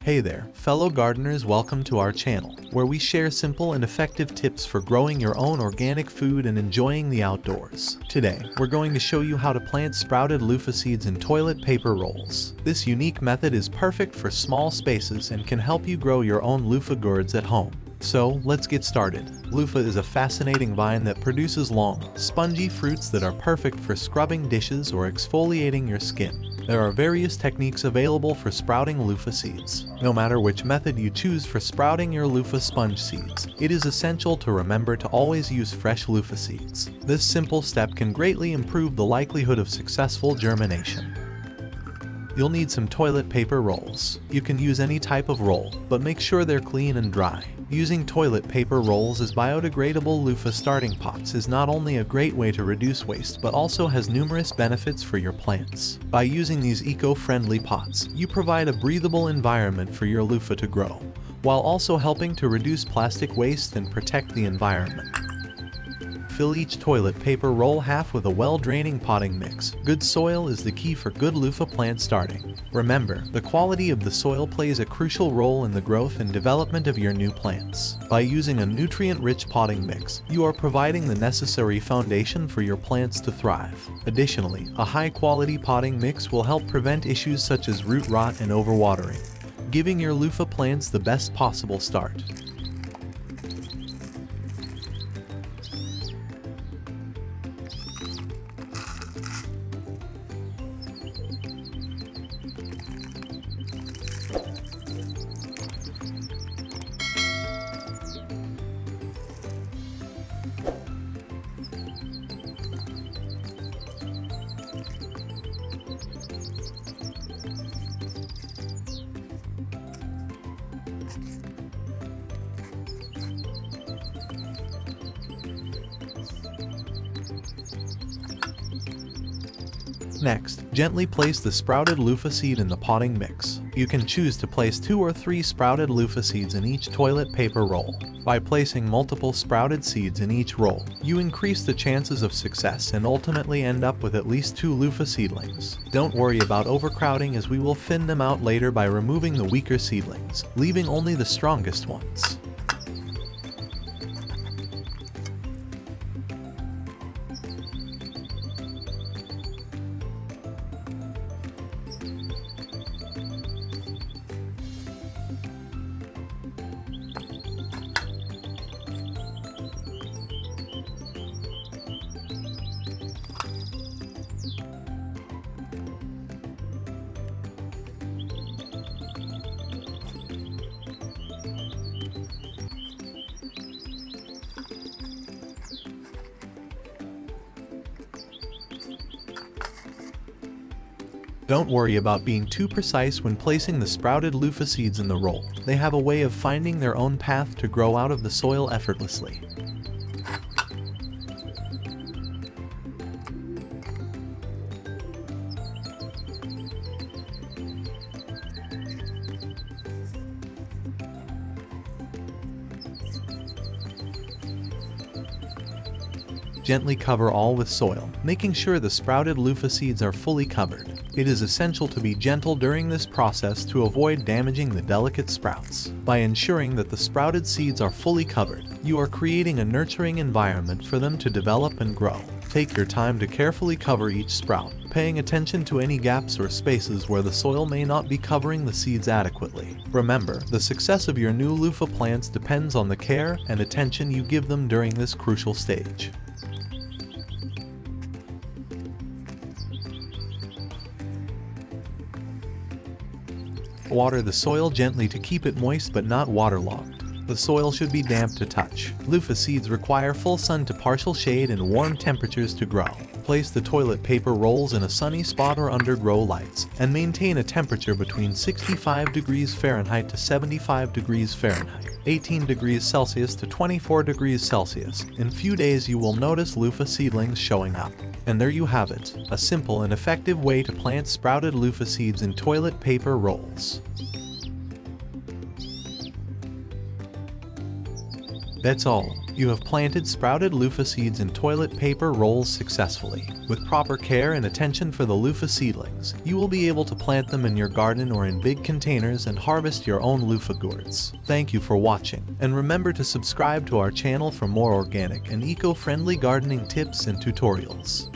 Hey there, fellow gardeners, welcome to our channel, where we share simple and effective tips for growing your own organic food and enjoying the outdoors. Today, we're going to show you how to plant sprouted loofah seeds in toilet paper rolls. This unique method is perfect for small spaces and can help you grow your own loofah gourds at home. So, let's get started. Luffa is a fascinating vine that produces long, spongy fruits that are perfect for scrubbing dishes or exfoliating your skin. There are various techniques available for sprouting loofah seeds. No matter which method you choose for sprouting your loofah sponge seeds, it is essential to remember to always use fresh loofah seeds. This simple step can greatly improve the likelihood of successful germination. You'll need some toilet paper rolls. You can use any type of roll, but make sure they're clean and dry. Using toilet paper rolls as biodegradable loofah starting pots is not only a great way to reduce waste but also has numerous benefits for your plants. By using these eco-friendly pots, you provide a breathable environment for your loofah to grow, while also helping to reduce plastic waste and protect the environment. Fill each toilet paper roll half with a well-draining potting mix. Good soil is the key for good loofah plant starting. Remember, the quality of the soil plays a crucial role in the growth and development of your new plants. By using a nutrient-rich potting mix, you are providing the necessary foundation for your plants to thrive. Additionally, a high-quality potting mix will help prevent issues such as root rot and overwatering, giving your loofah plants the best possible start. Next, gently place the sprouted loofah seed in the potting mix. You can choose to place 2 or 3 sprouted loofah seeds in each toilet paper roll. By placing multiple sprouted seeds in each roll, you increase the chances of success and ultimately end up with at least 2 loofah seedlings. Don't worry about overcrowding, as we will thin them out later by removing the weaker seedlings, leaving only the strongest ones. Don't worry about being too precise when placing the sprouted loofah seeds in the roll. They have a way of finding their own path to grow out of the soil effortlessly. Gently cover all with soil, making sure the sprouted loofah seeds are fully covered. It is essential to be gentle during this process to avoid damaging the delicate sprouts. By ensuring that the sprouted seeds are fully covered, you are creating a nurturing environment for them to develop and grow. Take your time to carefully cover each sprout, paying attention to any gaps or spaces where the soil may not be covering the seeds adequately. Remember, the success of your new loofah plants depends on the care and attention you give them during this crucial stage. Water the soil gently to keep it moist but not waterlogged. The soil should be damp to touch. Loofah seeds require full sun to partial shade and warm temperatures to grow. Place the toilet paper rolls in a sunny spot or under grow lights, and maintain a temperature between 65 degrees Fahrenheit to 75 degrees Fahrenheit, 18 degrees Celsius to 24 degrees Celsius. In few days you will notice loofah seedlings showing up. And there you have it, a simple and effective way to plant sprouted loofah seeds in toilet paper rolls. That's all. You have planted sprouted loofah seeds in toilet paper rolls successfully. With proper care and attention for the loofah seedlings, you will be able to plant them in your garden or in big containers and harvest your own loofah gourds. Thank you for watching, and remember to subscribe to our channel for more organic and eco-friendly gardening tips and tutorials.